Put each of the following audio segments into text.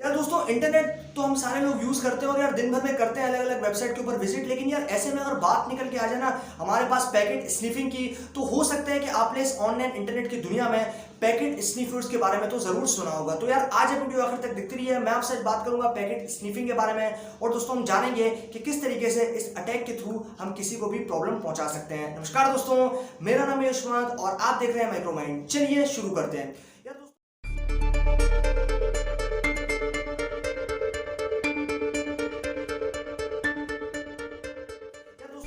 यार दोस्तों, इंटरनेट तो हम सारे लोग यूज करते हैं और यार दिन भर में करते हैं अलग अलग वेबसाइट के ऊपर विजिट। लेकिन यार ऐसे में अगर बात निकल के आ जाए ना हमारे पास पैकेट स्निफिंग की, तो हो सकता है कि आपने इस ऑनलाइन इंटरनेट की दुनिया में पैकेट स्निफर्स के बारे में तो जरूर सुना होगा। तो यार आज ये वीडियो आखिर तक दिखती रही है, मैं आपसे बात करूंगा पैकेट स्निफिंग के बारे में। और दोस्तों हम जानेंगे कि किस तरीके से इस अटैक के थ्रू हम किसी को भी प्रॉब्लम पहुंचा सकते हैं। नमस्कार दोस्तों, मेरा नाम है यशवंत और आप देख रहे हैं माइक्रोमाइंड। चलिए शुरू करते हैं। यार दोस्तों,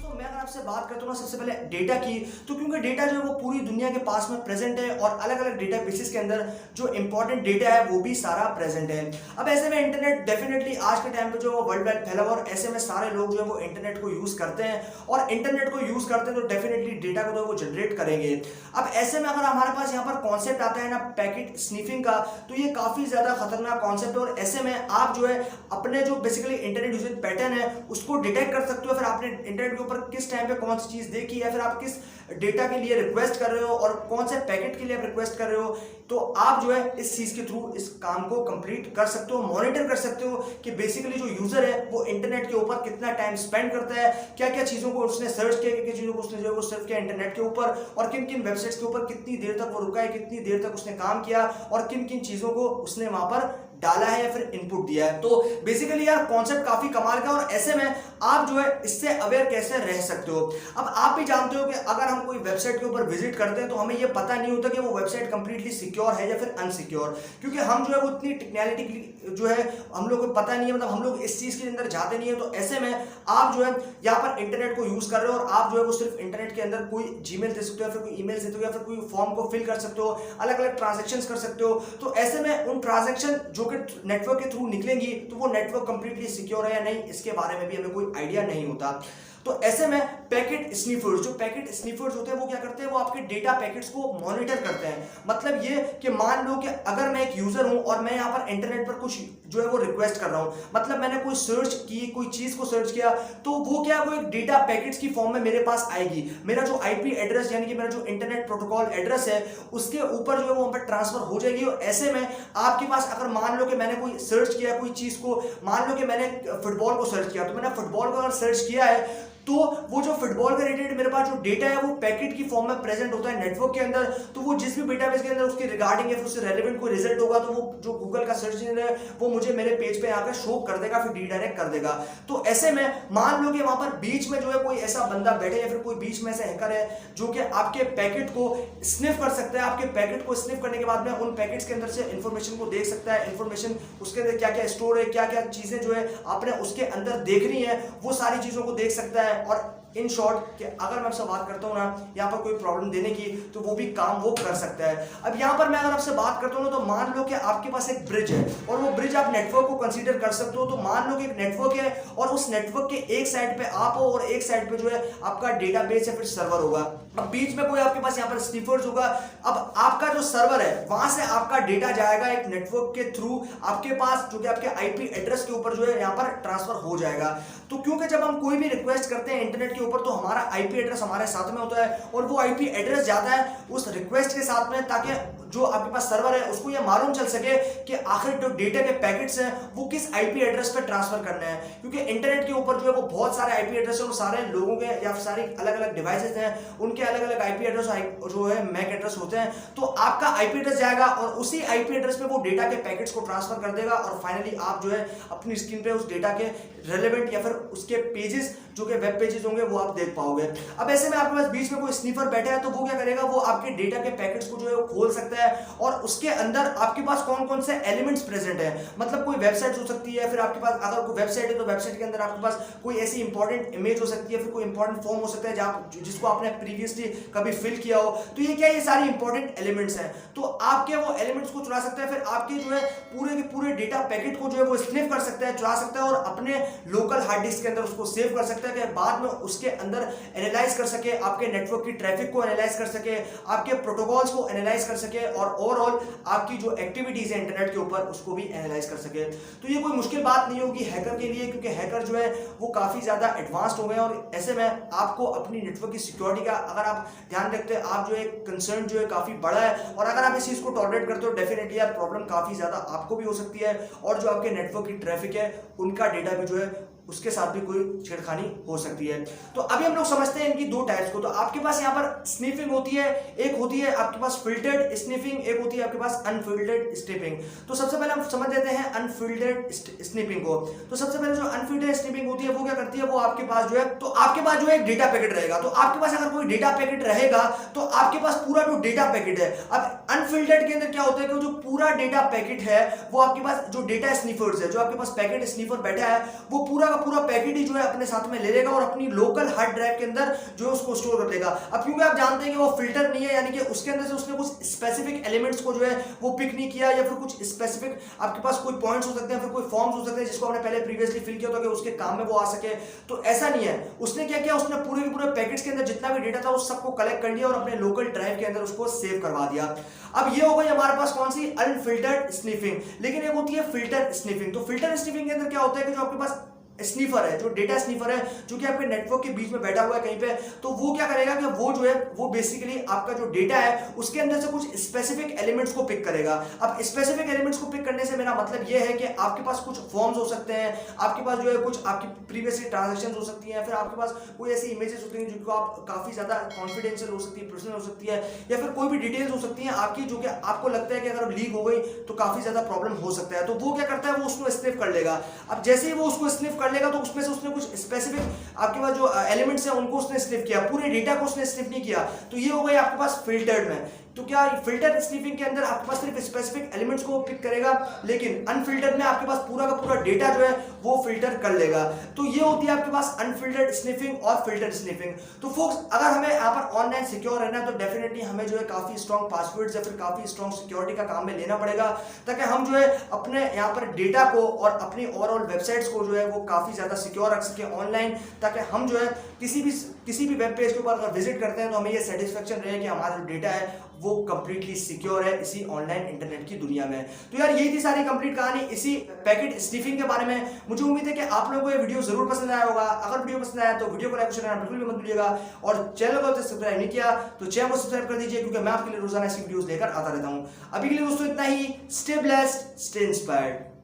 मैं अगर आपसे बात करता हूँ ना सबसे पहले डेटा की, तो क्योंकि डेटा जो है वो पूरी दुनिया के पास में प्रेजेंट है और अलग अलग डेटा बेसिस के अंदर जो इंपॉर्टेंट डेटा है वो भी सारा प्रेजेंट है। अब ऐसे में इंटरनेट डेफिनेटली आज के टाइम पे जो वर्ल्ड वाइड फैला हुआ, और ऐसे में सारे लोग जो है वो इंटरनेट को यूज करते हैं और इंटरनेट को यूज करते हैं तो डेफिनेटली डेटा को जो है वो जनरेट करेंगे। अब ऐसे में अगर हमारे पास यहाँ पर कॉन्सेप्ट आता है ना पैकेट स्निफिंग का, तो ये काफी ज्यादा खतरनाक कॉन्सेप्ट है। और ऐसे में आप जो है अपने जो बेसिकली इंटरनेट यूजेज पैटर्न है उसको डिटेक्ट कर सकते हो, फिर आपने इंटरनेट के ऊपर किस टाइम पे कौन सी चीज देखी है, फिर आप किस डेटा के लिए रिक्वेस्ट कर रहे हो और कौन से पैकेट के लिए आप रिक्वेस्ट कर रहे हो, तो आप जो है इस चीज के थ्रू इस काम को कंप्लीट कर सकते हो, मॉनिटर कर सकते हो कि बेसिकली जो यूजर है वो इंटरनेट के ऊपर कितना टाइम स्पेंड करता है, क्या क्या चीजों को उसने सर्च किया, क्या चीजों को उसने जो है वो सर्च किया इंटरनेट के ऊपर, और किन किन वेबसाइट्स के ऊपर कितनी देर तक वो रुका है, कितनी देर तक उसने काम किया और किन किन चीजों को उसने वहां पर डाला है या फिर इनपुट दिया है। तो बेसिकली यार कॉन्सेप्ट काफी कमाल का, और ऐसे में आप जो है इससे अवेयर कैसे रह सकते हो। अब आप भी जानते हो कि अगर हम कोई वेबसाइट के ऊपर विजिट करते हैं तो हमें यह पता नहीं होता कि वो वेबसाइट कंप्लीटली सिक्योर है या फिर अनसिक्योर, क्योंकि हम जो है वो इतनी टेक्निकलिटी जो है हम लोग को पता नहीं है, मतलब हम लोग इस चीज के अंदर जाते नहीं है। तो ऐसे में आप जो है यहाँ पर इंटरनेट को यूज कर रहे हो और आप जो है वो सिर्फ इंटरनेट के अंदर कोई जीमेल दे सकते हो या फिर कोई ईमेल दे सकते हो या फिर कोई फॉर्म को फिल कर सकते हो, अलग अलग ट्रांजेक्शन कर सकते हो। तो ऐसे में उन ट्रांजेक्शन जो कि नेटवर्क के थ्रू निकलेंगी तो वो नेटवर्क कंप्लीटली सिक्योर है या नहीं, इसके बारे में भी हमें कोई आइडिया नहीं होता। तो ऐसे में पैकेट स्निफर्स, जो पैकेट स्निफर्स होते हैं वो क्या करते हैं, वो आपके डेटा पैकेट्स को मॉनिटर करते हैं। मतलब ये कि मान लो कि अगर मैं एक यूजर हूं और मैं यहाँ पर इंटरनेट पर कुछ जो है वो रिक्वेस्ट कर रहा हूं, मतलब मैंने कोई सर्च की, कोई चीज को सर्च किया, तो वो क्या, वो एक डेटा पैकेट्स की फॉर्म में मेरे पास आएगी। मेरा जो आईपी एड्रेस यानी कि मेरा जो इंटरनेट प्रोटोकॉल एड्रेस है उसके ऊपर जो है वो वहां पर ट्रांसफर हो जाएगी। और ऐसे में आपके पास अगर मान लो कि मैंने कोई सर्च किया कोई चीज को, मान लो कि मैंने फुटबॉल को सर्च किया, तो मैंने फुटबॉल को अगर सर्च किया है तो वो जो फुटबॉल के रिलेटेड मेरे पास जो डेटा है वो पैकेट की फॉर्म में प्रेजेंट होता है नेटवर्क के अंदर। तो वो जिस भी डेटाबेस के अंदर उसके रिगार्डिंग या फिर उससे रेलेवेंट कोई रिजल्ट होगा तो वो जो गूगल का सर्च इंजन है वो मुझे मेरे पेज पे आकर शो कर देगा, फिर रीडायरेक्ट कर देगा। तो ऐसे में मान लो कि वहां पर बीच में जो है कोई ऐसा बंदा बैठे या फिर कोई बीच में ऐसा हैकर है जो कि आपके पैकेट को स्निफ कर सकता है। आपके पैकेट को स्निफ करने के बाद में उन पैकेट्स के अंदर से इंफॉर्मेशन को देख सकता है, इंफॉर्मेशन उसके अंदर क्या क्या स्टोर है, क्या क्या चीजें जो है आपने उसके अंदर देखनी है वो सारी चीजों को देख सकता है। और इन शॉर्ट कि अगर मैं आपसे बात करता हूं ना यहाँ पर कोई प्रॉब्लम देने की, तो वो भी काम वो कर सकता है। अब यहाँ पर मैं अगर आपसे बात करता हूं ना, तो मान लो कि आपके पास एक ब्रिज है और वो ब्रिज आप नेटवर्क को कंसीडर कर सकते हो। तो मान लो कि एक नेटवर्क है और उस नेटवर्क के एक साइड पे आप हो और एक साइड पे जो है आपका डेटाबेस या फिर सर्वर होगा। अब बीच में कोई आपके पास यहाँ पर स्निफर्स होगा। अब आपका जो सर्वर है वहां से आपका डेटा जाएगा एक नेटवर्क के थ्रू आपके पास, जो कि आपके आईपी एड्रेस के ऊपर जो है यहाँ पर ट्रांसफर हो जाएगा। तो क्योंकि जब हम कोई भी रिक्वेस्ट करते हैं इंटरनेट के ऊपर तो हमारा आईपी एड्रेस हमारे साथ में होता है और वो आईपी एड्रेस जाता है उस रिक्वेस्ट के साथ में, ताकि जो आपके पास सर्वर है उसको ये मालूम चल सके कि आखिर जो डेटा के पैकेट्स हैं वो किस आईपी एड्रेस पे ट्रांसफर करने हैं। क्योंकि इंटरनेट के ऊपर जो है वो बहुत सारे आईपी एड्रेस है, वो सारे लोगों के या फिर सारी अलग अलग डिवाइसेस हैं उनके अलग अलग आईपी एड्रेस जो है मैक एड्रेस होते हैं। तो आपका आईपी एड्रेस जाएगा और उसी आईपी एड्रेस पे वो डेटा के पैकेट्स को ट्रांसफर कर देगा और फाइनली आप जो है अपनी स्क्रीन पे उस डेटा के रेलेवेंट या फिर उसके पेजेस जो कि वेब पेजेस होंगे वो आप देख पाओगे। अब ऐसे में आपके पास बीच में कोई स्नीफर बैठा है तो वो क्या करेगा, वो आपके डेटा के पैकेट्स को जो है खोल सकता है और उसके अंदर आपके पास कौन कौन से एलिमेंट्स प्रेजेंट है, मतलब कोई वेबसाइट हो सकती है, फिर आपके पास अगर कोई वेबसाइट है तो वेबसाइट के अंदर आपके पास कोई ऐसी इंपॉर्टेंट इमेज हो सकती है, फिर कोई इंपॉर्टेंट फॉर्म हो सकता है जहाँ जिसको आपने प्रीवियसली कभी फिल किया हो। तो ये क्या, ये सारी इंपॉर्टेंट एलिमेंट्स हैं। तो आपके वो एलिमेंट्स को चुरा सकता है, फिर आपके जो है पूरे के पूरे डेटा पैकेट को जो है वो स्निफ कर सकता है, चुरा सकता है और अपने लोकल हार्ड डिस्क के अंदर उसको सेव कर सकता है कि बाद में उसके अंदर एनालाइज कर सके, आपके नेटवर्क की ट्रैफिक को एनालाइज कर सके, आपके प्रोटोकॉल्स को एनालाइज कर सके और ओवरऑल आपकी जो एक्टिविटीज है इंटरनेट के ऊपर उसको भी एनालाइज कर सके। तो ये कोई मुश्किल बात नहीं होगी हैकर के लिए, क्योंकि हैकर जो है वो काफी ज्यादा एडवांस्ड हो गए हैं और ऐसे में आपको अपनी नेटवर्क की सिक्योरिटी का अगर आप ध्यान रखते हैं, आप जो है कंसर्न जो है काफी बड़ा है और अगर आप इस चीज को टॉलरेट करते हो डेफिनेटली यार प्रॉब्लम काफी ज्यादा आपको भी हो सकती है और जो आपके नेटवर्क की ट्रैफिक है उनका डेटा भी जो है उसके साथ भी कोई छेड़खानी हो सकती है। तो अभी हम लोग समझते हैं इनकी दो टाइप्स को। तो आपके पास यहाँ पर स्निफिंग होती है, एक होती है आपके पास फिल्टर्ड स्निफिंग, एक होती है आपके पास अनफिल्टर्ड स्निफिंग। तो सबसे पहले हम समझ लेते हैं अनफिल्टर्ड स्निफिंग को। तो सबसे पहले जो अनफिल्टर्ड स्निफिंग होती है वो क्या करती है, वो आपके पास जो है तो आपके पास जो है एक डेटा पैकेट रहेगा। तो आपके पास अगर कोई डेटा पैकेट रहेगा तो आपके पास पूरा जो डेटा पैकेट है, अब अनफिल्टर्ड के अंदर क्या होता है कि जो पूरा डेटा पैकेट है वो आपके पास जो डेटा स्निफर्स है, जो आपके पास पैकेट स्निफर बैठा है वो पूरा पूरा पैकेट ही जो है अपने साथ में ले लेगा और अपनी लोकल हार्ड ड्राइव के अंदर जो है उसको स्टोर कर लेगा। अब क्योंकि आप जानते हैं कि वो फिल्टर नहीं है, यानी कि उसके अंदर से उसने कुछ स्पेसिफिक एलिमेंट्स को जो है वो पिक नहीं किया या फिर कुछ स्पेसिफिक आपके पास कोई पॉइंट्स हो सकते हैं, फिर कोई फॉर्म्स हो सकते हैं जिसको आपने पहले प्रीवियसली फिल किया था कि उसके काम में वो आ सके। तो ऐसा नहीं है, उसने क्या किया, उसने पूरे के पूरे पैकेट्स के अंदर जितना भी डेटा था उस सबको कलेक्ट कर लिया और अपने लोकल ड्राइव के अंदर उसको सेव करवा दिया। अब ये हो गई हमारे पास कौन सी, अनफिल्टर्ड स्निफिंग। लेकिन एक होती है फिल्टर स्निफिंग। तो फिल्टर स्निफिंग के अंदर क्या होता है कि जो आपके पास स्नीफर है, जो डेटा स्नीफर है जो कि आपके नेटवर्क के बीच में बैठा हुआ है कहीं पे, तो वो क्या करेगा कि वो जो है वो बेसिकली आपका जो डेटा है उसके अंदर से कुछ स्पेसिफिक एलिमेंट्स को पिक करेगा। अब स्पेसिफिक एलिमेंट्स को पिक करने से मेरा मतलब ये है कि आपके पास कुछ फॉर्म्स हो सकते हैं, आपके पास जो है कुछ आपकी प्रीवियसली ट्रांजैक्शंस हो सकती हैं, फिर आपके पास कोई ऐसी इमेजेस होती हैं जिनको आप काफी ज्यादा कॉन्फिडेंशियल हो सकती है, पर्सनल हो सकती है, या फिर कोई भी डिटेल्स हो सकती हैं आपकी जो कि आपको लगता है कि अगर लीक हो गई तो काफी ज्यादा प्रॉब्लम हो सकता है। तो वो क्या करता है, वो उसको स्निफ कर लेगा। अब जैसे ही वो उसको स्निफ कर लेगा तो उसमें से कुछ स्पेसिफिक आपके पास जो एलिमेंट्स हैं उनको उसने स्निफ किया, पूरे डेटा को उसने स्निफ नहीं किया। तो ये हो गई आपके पास फिल्टर्ड में। तो क्या फिल्टर स्निफिंग के अंदर आपके पास सिर्फ स्पेसिफिक एलिमेंट्स को पिक करेगा, लेकिन अनफिल्टर्ड में आपके पास पूरा का पूरा डेटा जो है वो फिल्टर कर लेगा। तो ये होती है आपके पास अनफिल्टर्ड स्निफिंग और फिल्टर स्निफिंग। तो फोक्स अगर हमें यहाँ पर ऑनलाइन सिक्योर रहना है तो डेफिनेटली हमें जो है काफी स्ट्रॉन्ग पासवर्ड्स या फिर काफी स्ट्रॉन्ग सिक्योरिटी का काम में लेना पड़ेगा, ताकि हम जो है अपने यहाँ पर डेटा को और अपनी ओवरऑल वेबसाइट्स को जो है वो काफी ज्यादा सिक्योर रख सके ऑनलाइन, ताकि हम जो है किसी भी वेब पेज के ऊपर अगर विजिट करते हैं तो हमें ये सेटिस्फेक्शन रहे कि हमारा जो डेटा है वो कंप्लीटली सिक्योर है इसी ऑनलाइन इंटरनेट की दुनिया में। तो यार यही थी सारी कंप्लीट कहानी इसी पैकेट स्निफिंग के बारे में। मुझे उम्मीद है कि आप लोगों को ये वीडियो जरूर पसंद आया होगा। अगर वीडियो पसंद आया तो वीडियो को लाइक शेयर करना बिल्कुल भी मत भूलिएगा और चैनल को सब्सक्राइब नहीं किया तो चैनल को सब्सक्राइब कर दीजिए, क्योंकि मैं आपके लिए रोजाना ऐसी वीडियोस लेकर आता रहता हूं। अभी के लिए दोस्तों इतना ही। Stay blessed, stay inspired.